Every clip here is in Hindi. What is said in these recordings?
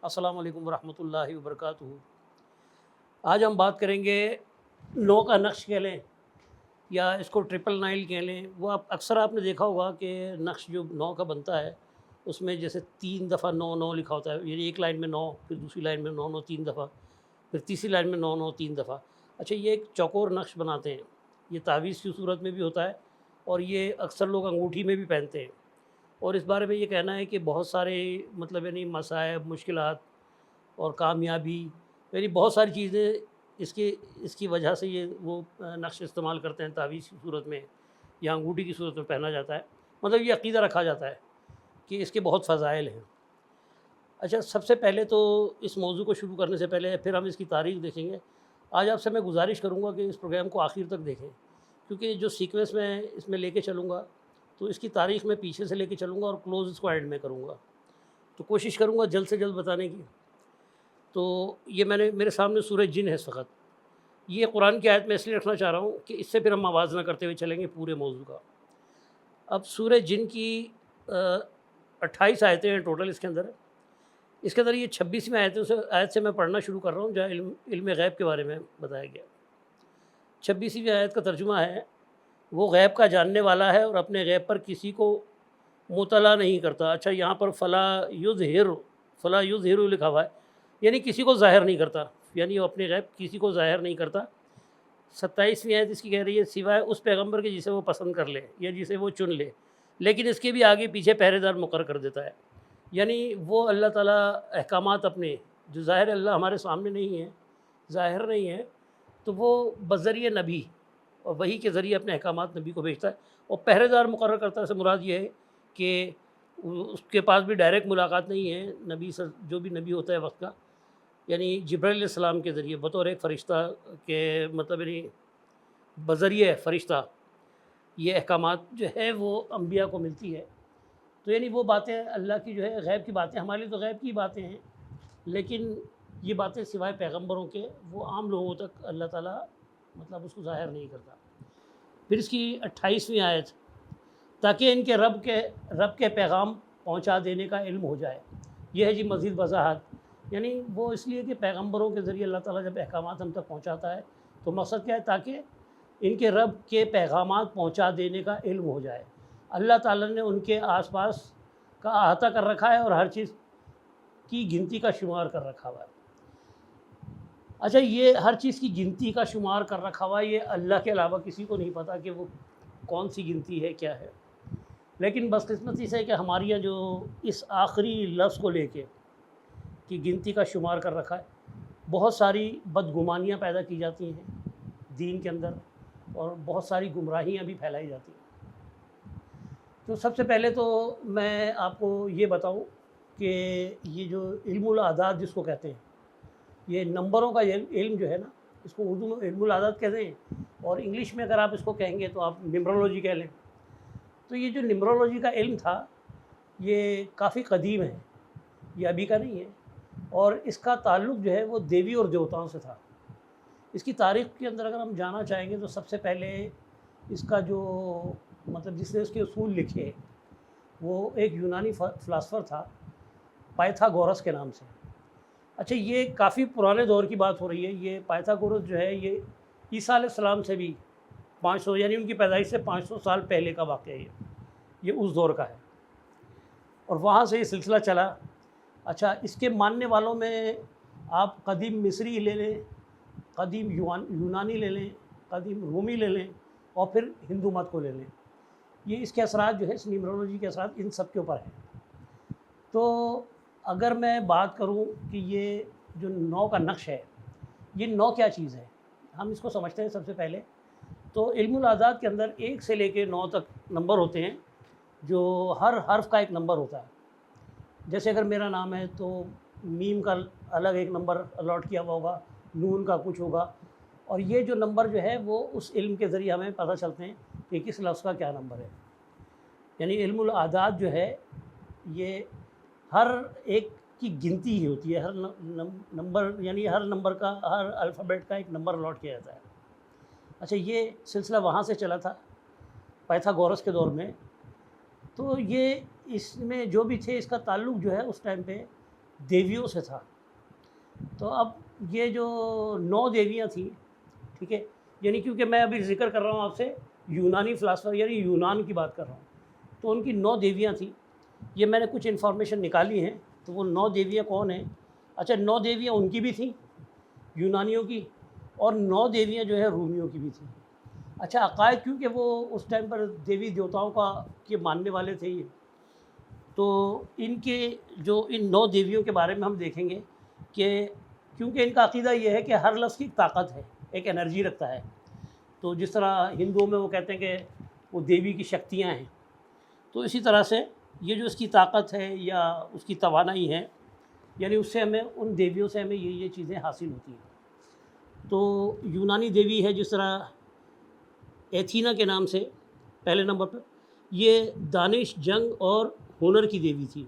अस्सलाम वालेकुम वरहमतुल्लाहि वबरकातुहू। आज हम बात करेंगे नौ का नक्श कह लें या इसको ट्रिपल नाइल कह लें। वो आप अक्सर आपने देखा होगा कि नक्श जो नौ का बनता है उसमें जैसे 3 दफ़ा नौ नौ लिखा होता है, यानी एक लाइन में नौ, फिर दूसरी लाइन में नौ नौ 3 दफ़ा, फिर तीसरी लाइन में नौ नौ 3 दफ़ा। अच्छा, ये एक चौकोर नक्श बनाते हैं। ये तावीज़ की सूरत में भी होता है और ये अक्सर लोग अंगूठी में भी पहनते हैं। और इस बारे में ये कहना है कि बहुत सारे मतलब यानी मसाइब, मुश्किलात और कामयाबी, यानी बहुत सारी चीज़ें इसके इसकी वजह से ये वो नक्श इस्तेमाल करते हैं, तावीज़ की सूरत में या अंगूठी की सूरत में पहना जाता है। मतलब ये अक़ीदा रखा जाता है कि इसके बहुत फ़ज़ाइल हैं। अच्छा, सबसे पहले तो इस मौजू को शुरू करने से पहले फिर हम इसकी तारीख़ देखेंगे। आज आपसे मैं गुज़ारिश करूँगा कि इस प्रोग्राम को आखिर तक देखें, क्योंकि जो सीक्वेंस मैं इसमें लेके चलूँगा तो इसकी तारीख़ मैं पीछे से लेके चलूँगा और क्लोज़ इसको एंड में करूँगा। तो कोशिश करूँगा जल्द से जल्द बताने की। तो ये मैंने मेरे सामने सूरह जिन है इस वक़्त। ये कुरान की आयत मैं इसलिए रखना चाह रहा हूँ कि इससे फिर हम आवाज़ करते हुए चलेंगे पूरे मौजू का। अब सूरह जिन की 28 आयतें हैं टोटल इसके अंदर। इसके अंदर ये 26वीं आयत से मैं पढ़ना शुरू कर रहा हूँ, जहाँ इल्म गैब के बारे में बताया गया। 26वीं आयत का तर्जुमा है, वो गैब का जानने वाला है और अपने गैब पर किसी को मुतला नहीं करता। अच्छा, यहाँ पर फ़ला युज़हिरु लिखा हुआ है, यानी किसी को ज़ाहिर नहीं करता, यानी वो अपने गैब किसी को ज़ाहिर नहीं करता। 27वीं आयत इसकी कह रही है, सिवाय उस पैगंबर के जिसे वो पसंद कर ले या जिसे वो चुन ले, लेकिन इसके भी आगे पीछे पहरेदार मुक़र्रर कर देता है। यानी वो अल्लाह ताला अहकामात अपने जो ज़ाहिर अल्लाह हमारे सामने नहीं है, ज़ाहिर नहीं है, तो वो बज़रिए नबी और वही के ज़रिए अपने अहकामात नबी को भेजता है और पहरेदार मुक़र्रर करता है। से मुराद ये है कि उसके पास भी डायरेक्ट मुलाकात नहीं है नबी से, जो भी नबी होता है वक्त का, यानी जिब्राइल अलैहिस्सलाम के ज़रिए बतौर एक फ़रिश्ता के, मतलब यानी बज़रिए फ़रिश्ता ये अहकामात जो है वो अम्बिया को मिलती है। तो यानी वो बातें अल्लाह की जो है गैब की बातें, हमारे लिए तो गैब की बातें हैं, लेकिन ये बातें सिवाय पैगंबरों के वो आम लोगों तक अल्लाह ताला मतलब उसको ज़ाहिर नहीं करता। फिर इसकी 28वीं आयत, ताकि इनके रब के पैगाम पहुंचा देने का इल्म हो जाए। यह है जी मज़ीद वज़ाहत, यानी वो इसलिए कि पैगंबरों के ज़रिए अल्लाह ताला जब अहकामात हम तक पहुंचाता है तो मकसद क्या है, ताकि इनके रब के पैगामात पहुंचा देने का इल्म हो जाए। अल्लाह ताला ने उनके आसपास का अहाता कर रखा है और हर चीज़ की गिनती का शुमार कर रखा हुआ है। अच्छा, ये हर चीज़ की गिनती का शुमार कर रखा हुआ है, ये अल्लाह के अलावा किसी को नहीं पता कि वो कौन सी गिनती है, क्या है। लेकिन बदकिस्मती से कि हमारे यहाँ जो इस आखिरी लफ्ज़ को लेके कि गिनती का शुमार कर रखा है, बहुत सारी बदगुमानियाँ पैदा की जाती हैं दीन के अंदर और बहुत सारी गुमराहियाँ भी फैलाई जाती हैं। तो सबसे पहले तो मैं आपको ये बताऊं कि ये जो इल्मुल आदाद जिसको कहते हैं, ये नंबरों का इल्म जो है ना, इसको उर्दू में इल्मुल आदाद कहते हैं और इंग्लिश में अगर आप इसको कहेंगे तो आप न्यूमरोलॉजी कह लें। तो ये जो न्यूमरोलॉजी का इल्म था ये काफ़ी क़दीम है, ये अभी का नहीं है और इसका ताल्लुक़ जो है वो देवी और देवताओं से था। इसकी तारीख़ के अंदर अगर हम जाना चाहेंगे तो सबसे पहले इसका जो मतलब जिसने इसके उसूल लिखे वो एक यूनानी फ़िलासफ़र था, पाइथागोरस के नाम से। अच्छा, ये काफ़ी पुराने दौर की बात हो रही है। ये पाइथागोरस जो है ये ईसा अलैहिस्सलाम से भी 500 यानी उनकी पैदाइश से 500 साल पहले का वाक़या है। ये उस दौर का है और वहाँ से ये सिलसिला चला। अच्छा, इसके मानने वालों में आप कदीम मिस्री ले लें, कदीम यूनानी ले लें, कदीम रोमी ले लें और फिर हिंदू मत को ले लें। ये इसके असरात जो है, इस न्यूमरोलॉजी के असरात इन सब के ऊपर हैं। तो अगर मैं बात करूं कि ये जो 9 का नक्श है, ये 9 क्या चीज़ है, हम इसको समझते हैं। सबसे पहले तो इल्मुल आदाद के अंदर 1 से लेके 9 तक नंबर होते हैं, जो हर हर्फ का एक नंबर होता है। जैसे अगर मेरा नाम है तो मीम का अलग एक नंबर अलॉट किया हुआ होगा, नून का कुछ होगा, और ये जो नंबर जो है वो उस इल्म के ज़रिए हमें पता चलते हैं कि किस लफ्ज़ का क्या नंबर है। यानी इल्मुल आदाद जो है ये हर एक की गिनती ही होती है, हर नंबर यानी हर नंबर का, हर अल्फ़ाबेट का एक नंबर अलॉट किया जाता है। अच्छा, ये सिलसिला वहाँ से चला था पाइथागोरस के दौर में। तो ये इसमें जो भी थे इसका ताल्लुक़ जो है उस टाइम पे देवियों से था। तो अब ये जो 9 देवियाँ थी, ठीक है, यानी क्योंकि मैं अभी ज़िक्र कर रहा हूँ आपसे यूनानी फ़िलासफ़र यानी यूनान की बात कर रहा हूँ, तो उनकी 9 देवियाँ थी। ये मैंने कुछ इन्फॉर्मेशन निकाली है, तो वो 9 देवियाँ कौन हैं? अच्छा, 9 देवियाँ उनकी भी थी यूनानियों की, और 9 देवियाँ जो है रूमियों की भी थी। अच्छा, अकायद क्योंकि वो उस टाइम पर देवी देवताओं का के मानने वाले थे ये, तो इनके जो इन 9 देवियों के बारे में हम देखेंगे कि क्योंकि इनका अक़ीदा ये है कि हर लफ्ज़ की ताकत है, एक एनर्जी रखता है। तो जिस तरह हिंदुओं में वो कहते हैं कि वो देवी की शक्तियाँ हैं, तो इसी तरह से ये जो इसकी ताकत है या उसकी तवानाई है, यानी उससे हमें उन देवियों से हमें ये चीज़ें हासिल होती हैं। तो यूनानी देवी है जिस तरह एथीना के नाम से पहले नंबर पर, ये दानिश, जंग और हुनर की देवी थी।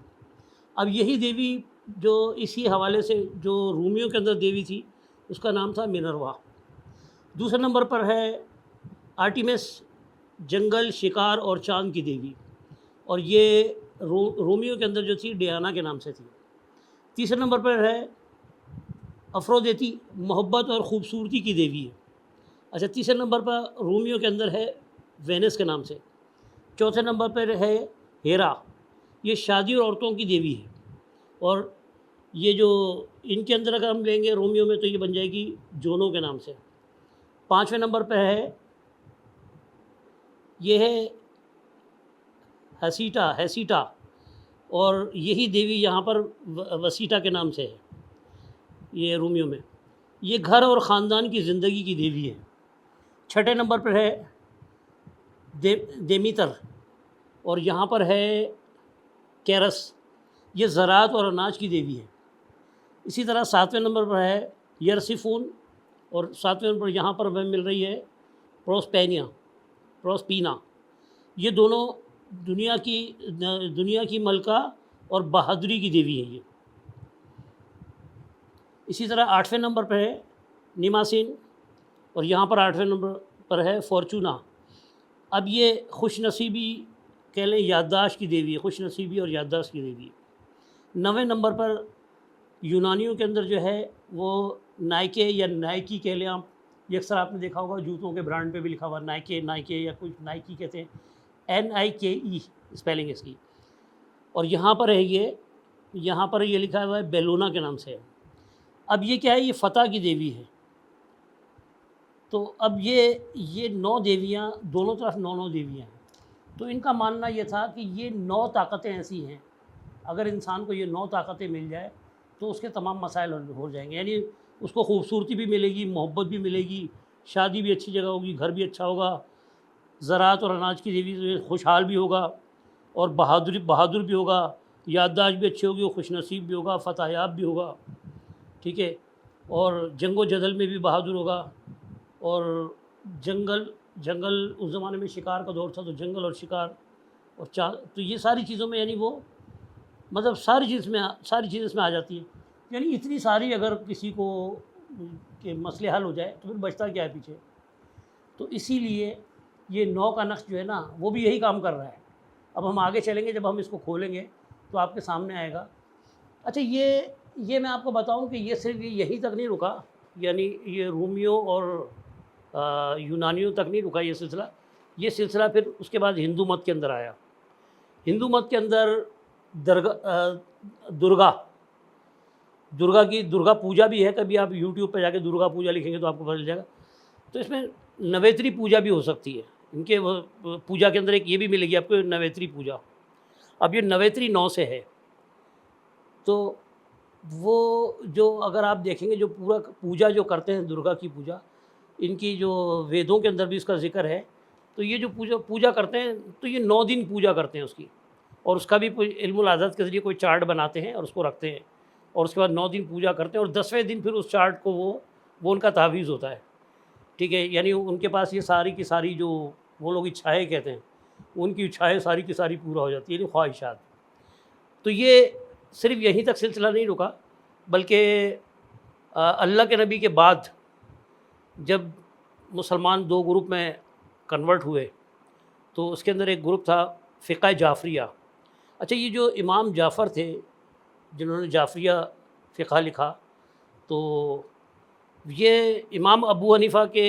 अब यही देवी जो इसी हवाले से जो रूमियों के अंदर देवी थी उसका नाम था मिनर्वा। दूसरे नंबर पर है आर्टिमिस, जंगल, शिकार और चाँद की देवी, और ये रोमियो के अंदर जो थी डियाना के नाम से थी। तीसरे नंबर पर है अफ्रोदेती, मोहब्बत और ख़ूबसूरती की देवी है। अच्छा, तीसरे नंबर पर रोमियो के अंदर है वेनस के नाम से। चौथे नंबर पर है हेरा, ये शादी और औरतों की देवी है। और ये जो इनके अंदर अगर हम लेंगे रोमियो में, तो ये बन जाएगी जोनो के नाम से। पाँचवें नंबर पर है ये है हैसीटा, और यही देवी यहाँ पर वसीटा के नाम से है ये रोमियो में। ये घर और ख़ानदान की ज़िंदगी की देवी है। छठे नंबर पर है देमीतर, और यहाँ पर है कैरस, ये ज़राअत और अनाज की देवी है। इसी तरह सातवें नंबर पर है यरसिफून, और सातवें नंबर पर यहाँ पर हमें मिल रही है प्रोस्पीना। ये दोनों दुनिया की मलका और बहादुरी की देवी है ये। इसी तरह आठवें नंबर पर है निमासिन, और यहाँ पर आठवें नंबर पर है फॉर्चूना। अब ये खुशनसीबी कह लें, याददाश्त की देवी है, खुशनसीबी और याददाश्त की देवी है। 9वें नंबर पर यूनानियों के अंदर जो है वो नाइके या नाइकी कह लें आप, ये अक्सर आपने देखा होगा जूतों के ब्रांड पे भी लिखा हुआ नाइके या कुछ नाइकी कहते हैं, NIKE स्पेलिंग इसकी। और यहाँ पर है यहाँ पर ये लिखा हुआ है बेलोना के नाम से है। अब ये क्या है, ये फ़तह की देवी है। तो अब ये 9 देवियाँ, दोनों तरफ 9 देवियाँ हैं। तो इनका मानना ये था कि ये 9 ताकतें ऐसी हैं, अगर इंसान को ये 9 ताकतें मिल जाए तो उसके तमाम मसाइल हो जाएंगे। यानी उसको खूबसूरती भी मिलेगी, मोहब्बत भी मिलेगी, शादी भी अच्छी जगह होगी, घर भी अच्छा होगा, ज़राअत और अनाज की देवी से खुशहाल भी होगा, और बहादुर भी होगा, याददाश्त भी अच्छी होगी, खुशनसीब भी होगा, फ़तहयाब भी होगा, ठीक है, और जंगो जदल में भी बहादुर होगा। और जंगल उस ज़माने में शिकार का दौर था, तो जंगल और शिकार और तो ये सारी चीज़ों में यानी वो मतलब सारी चीज़ इसमें आ जाती है। यानी इतनी सारी अगर किसी को के मसले हल हो जाए तो फिर बचता क्या है पीछे। तो इसीलिए ये 9 का नक्श जो है ना, वो भी यही काम कर रहा है। अब हम आगे चलेंगे, जब हम इसको खोलेंगे तो आपके सामने आएगा। अच्छा, ये मैं आपको बताऊं कि ये सिर्फ यहीं तक नहीं रुका, यानी ये रूमियों और यूनानियों तक नहीं रुका ये सिलसिला फिर उसके बाद हिंदू मत के अंदर आया। हिंदू मत के अंदर दुर्गा पूजा भी है। कभी आप यूट्यूब पर जाके दुर्गा पूजा लिखेंगे तो आपको पता चल जाएगा। तो इसमें नवेत्री पूजा भी हो सकती है। इनके पूजा के अंदर एक ये भी मिलेगी आपको, नवेत्री पूजा। अब ये नवेत्री 9 से है, तो वो जो अगर आप देखेंगे जो पूरा पूजा जो करते हैं दुर्गा की पूजा, इनकी जो वेदों के अंदर भी इसका जिक्र है। तो ये जो पूजा करते हैं, तो ये 9 दिन पूजा करते हैं उसकी, और उसका भी इल्मुल आदत के ज़रिए कोई चार्ट बनाते हैं और उसको रखते हैं, और उसके बाद 9 दिन पूजा करते हैं, और 10वें दिन फिर उस चार्ट को वो उनका तावीज़ होता है, ठीक है। यानी उनके पास ये सारी की सारी जो वो लोग इच्छाएँ कहते हैं, उनकी इच्छाएँ सारी की सारी पूरा हो जाती है, यानी ख्वाहिशात। तो ये सिर्फ यहीं तक सिलसिला नहीं रुका, बल्कि अल्लाह के नबी के बाद जब मुसलमान 2 ग्रुप में कन्वर्ट हुए, तो उसके अंदर एक ग्रुप था फ़िक़्ह जाफ़रिया। अच्छा, ये जो इमाम जाफ़र थे, जिन्होंने जाफरिया फ़िक़्ह लिखा, तो ये इमाम अबू हनीफ़ा के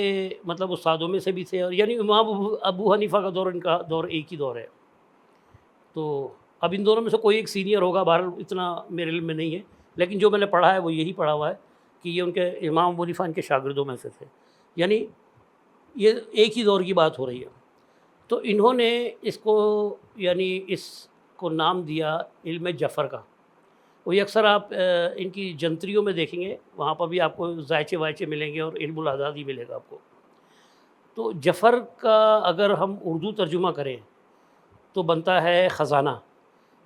मतलब उस्तादों में से भी थे, और यानी इमाम अबू हनीफ़ा का दौर, इनका दौर एक ही दौर है। तो अब इन दोनों में से कोई एक सीनियर होगा, बहरहाल इतना मेरे इल्म में नहीं है, लेकिन जो मैंने पढ़ा है वो यही पढ़ा हुआ है कि ये उनके इमाम अबू हनीफ़ा इनके शागिर्दों में से थे। यानी ये एक ही दौर की बात हो रही है। तो इन्होंने इसको यानी इसको नाम दिया इल्म जफ़र का। वही अक्सर आप इनकी जंतरियों में देखेंगे, वहाँ पर भी आपको ज़ायचे वायचे मिलेंगे और इल्मुल आज़ाद ही मिलेगा आपको। तो जफ़र का अगर हम उर्दू तर्जुमा करें तो बनता है ख़ज़ाना,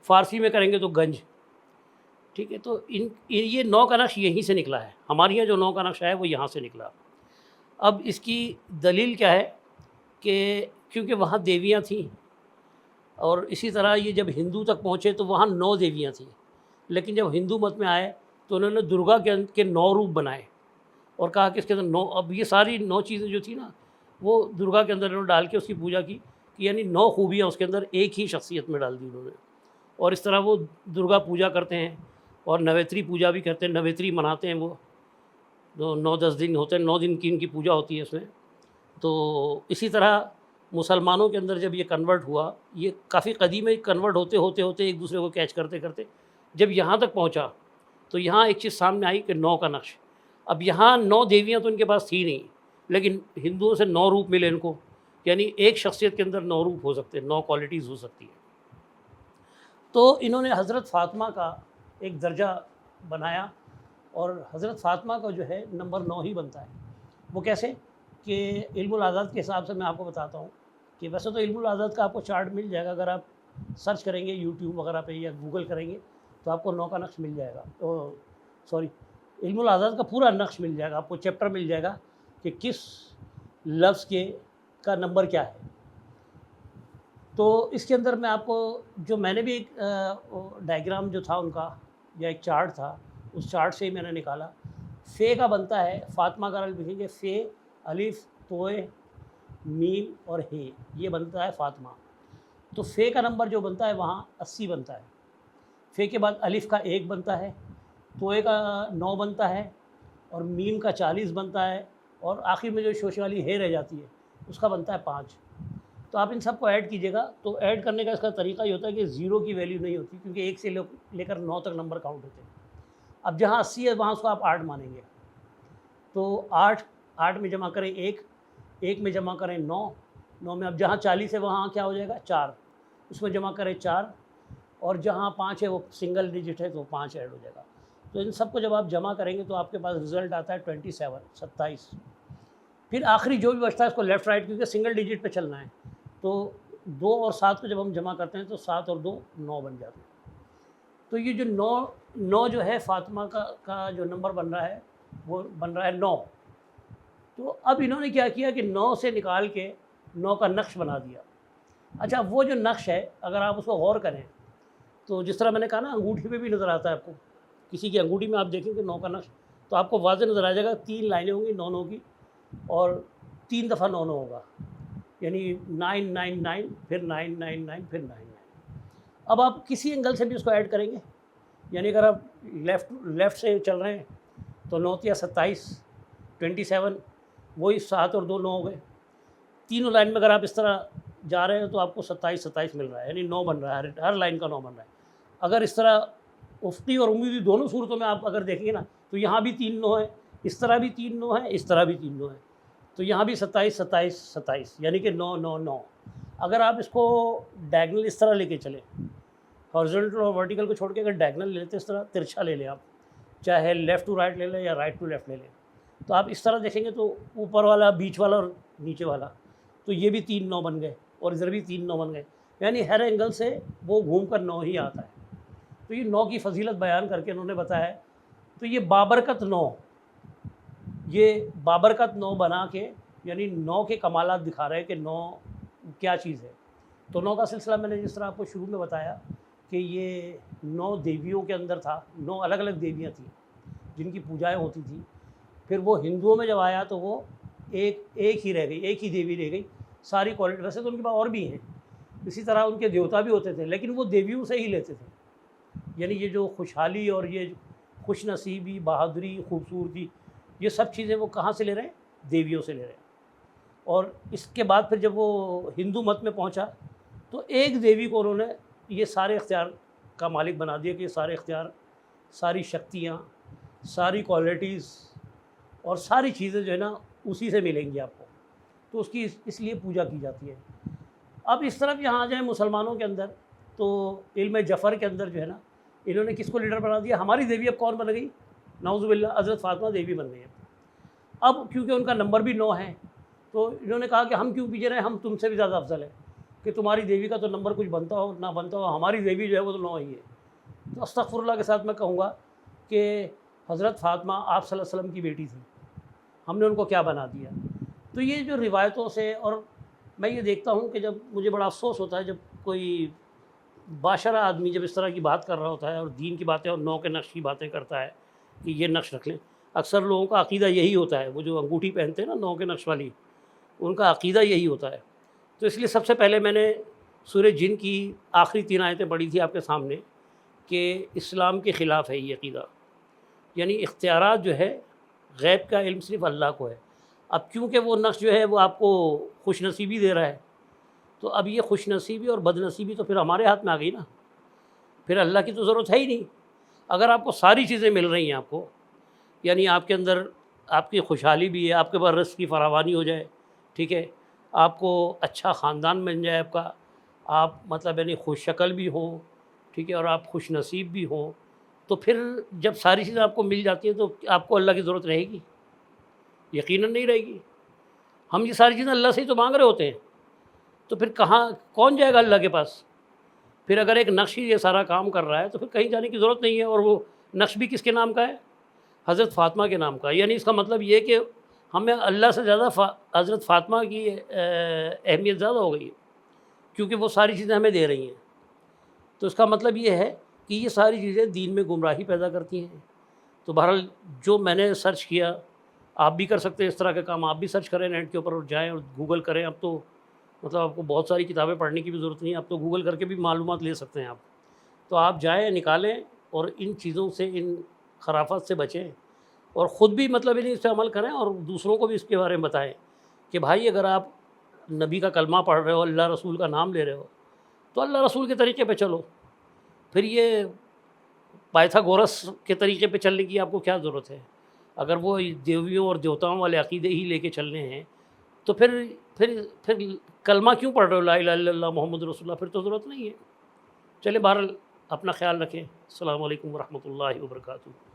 फ़ारसी में करेंगे तो गंज। ठीक है, तो ये नौ का नक्श यहीं से निकला है। हमारे यहाँ जो नौ का नक्शा है वो यहाँ से निकला। अब इसकी दलील क्या है कि क्योंकि वहाँ देवियाँ थीं, और इसी तरह ये जब हिंदू तक पहुँचे तो वहाँ 9 देवियाँ थीं, लेकिन जब हिंदू मत में आए तो उन्होंने दुर्गा के 9 रूप बनाए और कहा कि इसके अंदर 9, अब ये सारी 9 चीज़ें जो थी ना, वो दुर्गा के अंदर इन्होंने डाल के उसकी पूजा की, कि यानी 9 खूबियाँ उसके अंदर एक ही शख्सियत में डाल दी उन्होंने। और इस तरह वो दुर्गा पूजा करते हैं और नवेत्री पूजा भी करते हैं, नवेत्री मनाते हैं वो, तो 9-10 दिन होते हैं, 9 दिन की इनकी पूजा होती है इसमें। तो इसी तरह मुसलमानों के अंदर जब ये कन्वर्ट हुआ, ये काफ़ी कदीम में कन्वर्ट होते एक दूसरे को कैच करते करते जब यहाँ तक पहुँचा, तो यहाँ एक चीज़ सामने आई कि 9 का नक्श। अब यहाँ 9 देवियाँ तो इनके पास थी नहीं, लेकिन हिंदुओं से 9 रूप मिले इनको, यानी एक शख्सियत के अंदर 9 रूप हो सकते हैं, 9 क्वालिटीज़ हो सकती हैं। तो इन्होंने हज़रत फ़ातिमा का एक दर्जा बनाया, और हज़रत फ़ातिमा का जो है नंबर 9 ही बनता है। वो कैसे कि इल्मुल आज़ाद के हिसाब से मैं आपको बताता हूँ कि वैसे तो इल्मुल आज़ाद का आपको चार्ट मिल जाएगा, अगर आप सर्च करेंगे यूट्यूब वगैरह पे या गूगल करेंगे तो आपको 9 का नक्श मिल जाएगा। तो सॉरी, इल्मुल आज़ाद का पूरा नक्श मिल जाएगा आपको, चैप्टर मिल जाएगा कि किस लफ्ज़ के का नंबर क्या है। तो इसके अंदर मैं आपको, जो मैंने भी एक डायग्राम जो था उनका या एक चार्ट था, उस चार्ट से ही मैंने निकाला। फ़े का बनता है, फ़ातिमा का लिखेंगे फ़े, अलिफ़, तोए, मीम और हे, ये बनता है फ़ातिमा। तो फ़े का नंबर जो बनता है वहाँ 80 बनता है। फ़े के बाद अलिफ़ का 1 बनता है, तोए का 9 बनता है, और मीम का 40 बनता है, और आखिर में जो शोशे वाली हे रह जाती है उसका बनता है 5। तो आप इन सब को ऐड कीजिएगा, तो ऐड करने का इसका तरीका ये होता है कि 0 की वैल्यू नहीं होती, क्योंकि 1 से लेकर 9 तक नंबर काउंट होते हैं। अब जहाँ 80 है वहाँ उसको आप 8 मानेंगे, तो 8 में जमा करें 1, 1 में जमा करें 9, 9 में अब जहाँ 40 है वहाँ क्या हो जाएगा 4, उसमें जमा करें 4, और जहाँ 5 है वो सिंगल डिजिट है तो 5 ऐड हो जाएगा। तो इन सब को जब आप जमा करेंगे तो आपके पास रिज़ल्ट आता है 27। फिर आखिरी जो भी बचता है उसको लेफ़्ट राइट, क्योंकि सिंगल डिजिट पे चलना है, तो 2 और 7 को जब हम जमा करते हैं तो 7 और 2 9 बन जाते हैं। तो ये जो 9 जो है फ़ातिमा का जो नंबर बन रहा है वो बन रहा है 9। तो अब इन्होंने क्या किया कि 9 से निकाल के 9 का नक्श बना दिया। अच्छा, वो जो नक्श है अगर आप उसको गौर करें तो जिस तरह मैंने कहा ना, अंगूठी पे भी नज़र आता है आपको, किसी की अंगूठी में आप देखेंगे 9 का नक्श, तो आपको वाज़ेह नज़र आ जाएगा, 3 लाइनें होंगी 9 की, और 3 दफ़ा 9 होगा, यानी 999, फिर 999, फिर 99। अब आप किसी एंगल से भी उसको ऐड करेंगे, यानी अगर आप लेफ़्ट से चल रहे हैं तो 9 या 27, 27, वही 7 और 2 9 हो गए। तीनों लाइन में अगर आप इस तरह जा रहे हैं तो आपको 27 मिल रहा है, यानी 9 बन रहा है, हर लाइन का 9 बन रहा है। अगर इस तरह उफ़क़ी और उम्मीदी दोनों सूरतों में आप अगर देखेंगे ना, तो यहाँ भी 3 9 है, इस तरह भी 3 9 है, इस तरह भी 3 9 है, तो यहाँ भी 27 27 27, यानी कि 9 9 9। अगर आप इसको डायगनल इस तरह लेके चलें, हॉरिजॉन्टल और वर्टिकल को छोड़ के अगर डायगनल ले लेते, इस तरह तिरछा ले लें आप, चाहे लेफ़्ट टू राइट ले लें या राइट टू लेफ़्ट ले लें, तो आप इस तरह देखेंगे तो ऊपर वाला, बीच वाला और नीचे वाला, तो ये भी 3 9 बन गए, और इधर भी 3 9 बन गए, यानी हर एंगल से वो घूम कर 9 ही आता है। तो ये 9 की फजीलत बयान करके उन्होंने बताया। तो ये बाबरकत 9, ये बाबरकत 9 बना के, यानी 9 के कमालात दिखा रहे हैं कि 9 क्या चीज़ है। तो 9 का सिलसिला मैंने जिस तरह आपको शुरू में बताया कि ये 9 देवियों के अंदर था, 9 अलग अलग देवियाँ थीं जिनकी पूजाएँ होती थी। फिर वो हिंदुओं में जब आया तो वो एक ही रह गई, एक ही देवी रह गई, सारी क्वालिटी। वैसे तो उनके पास और भी हैं, इसी तरह उनके देवता भी होते थे, लेकिन वो देवियों से ही लेते थे। यानी ये जो खुशहाली और ये खुश नसीबी, बहादुरी, खूबसूरती, ये सब चीज़ें वो कहाँ से ले रहे हैं? देवियों से ले रहे हैं। और इसके बाद फिर जब वो हिंदू मत में पहुंचा तो एक देवी को उन्होंने ये सारे इख्तियार का मालिक बना दिया कि ये सारे इख्तियार, सारी शक्तियाँ, सारी क्वालिटीज़ और सारी चीज़ें जो है ना उसी से मिलेंगी आपको। तो उसकी इसलिए पूजा की जाती है। अब इस तरफ यहाँ आ जाए मुसलमानों के अंदर, तो इल्म जफ़र के अंदर जो है ना, इन्होंने किसको लीडर बना दिया? हमारी देवी अब कौन बन गई? नाउज़ुबिल्लाह, हज़रत फ़ातिमा देवी बन गई है। अब क्योंकि उनका नंबर भी 9 है, तो इन्होंने कहा कि हम क्यों पीछे रहे, हम तुमसे भी ज़्यादा अफजल है, कि तुम्हारी देवी का तो नंबर कुछ बनता हो ना बनता हो, हमारी देवी जो है वो तो 9 ही है। तो अस्तग़फ़िरुल्लाह के साथ मैं कहूँगा कि हज़रत फ़ातिमा आप सल्लल्लाहु अलैहि वसल्लम की बेटी थी, हमने उनको क्या बना दिया। तो ये जो रिवायतों से, और मैं ये देखता हूँ कि जब मुझे बड़ा अफसोस होता है जब कोई बाशरा आदमी जब इस तरह की बात कर रहा होता है और दीन की बातें और 9 के नक्श की बातें करता है कि ये नक्श रख लें। अक्सर लोगों का अक़ीदा यही होता है, वो जो अंगूठी पहनते हैं ना 9 के नक्श वाली, उनका अक़ीदा यही होता है। तो इसलिए सबसे पहले मैंने सूरह जिन की आखिरी 3 आयतें पढ़ी थी आपके सामने कि इस्लाम के ख़िलाफ़ है ये अक़ीदा, यानी इख्तियारात जो है गैब का इल्म सिर्फ़ अल्लाह को है। अब क्योंकि वो नक्श जो है वो आपको खुशनसीबी दे रहा है, तो अब ये खुशनसीबी और बदनसीबी तो फिर हमारे हाथ में आ गई ना, फिर अल्लाह की तो ज़रूरत है ही नहीं। अगर आपको सारी चीज़ें मिल रही हैं आपको, यानी आपके अंदर आपकी खुशहाली भी है, आपके पास रिज़्क़ की फरावानी हो जाए, ठीक है, आपको अच्छा ख़ानदान बन जाए आपका, आप मतलब यानी खुश शक्ल भी हो, ठीक है, और आप खुश नसीब भी हो, तो फिर जब सारी चीज़ें आपको मिल जाती हैं तो आपको अल्लाह की ज़रूरत रहेगी? यकीनन नहीं रहेगी। हम ये सारी चीज़ें अल्लाह से ही तो मांग रहे होते हैं, तो फिर कहाँ कौन जाएगा अल्लाह के पास? फिर अगर एक नक्श ही ये सारा काम कर रहा है तो फिर कहीं जाने की ज़रूरत नहीं है। और वो नक्श भी किसके नाम का है? हज़रत फ़ातिमा के नाम का। यानी इसका मतलब ये कि हमें अल्लाह से ज़्यादा हज़रत फ़ातिमा की अहमियत ज़्यादा हो गई है, क्योंकि वो सारी चीज़ें हमें दे रही हैं। तो इसका मतलब ये है कि ये सारी चीज़ें दीन में गुमराही पैदा करती हैं। तो बहरहाल जो मैंने सर्च किया, आप भी कर सकते हैं इस तरह का काम, आप भी सर्च करें नेट के ऊपर और जाएँ और गूगल करें। अब तो मतलब आपको बहुत सारी किताबें पढ़ने की भी ज़रूरत नहीं है, अब तो गूगल करके भी मालूमात ले सकते हैं आप। तो आप जाएँ, निकालें और इन चीज़ों से, इन खराफत से बचें और ख़ुद भी मतलब इन्हीं से अमल करें और दूसरों को भी इसके बारे में बताएं कि भाई अगर आप नबी का कलमा पढ़ रहे हो, अल्लाह रसूल का नाम ले रहे हो, तो अल्लाह रसूल के तरीके पे चलो। फिर ये पाइथागोरस के तरीके पे चलने की आपको क्या ज़रूरत है? अगर वो देवियों और देवताओं वाले अक़ीदे ही लेके चलने हैं तो फिर कलमा क्यों पढ़ रहे हो, ला इलाहा इल्लल्लाह मुहम्मद रसूलुल्लाह? फिर तो ज़रूरत नहीं है। चलिए बहरहाल अपना ख़्याल रखें। अस्सलामु अलैकुम व रहमतुल्लाहि व बरकातुहू।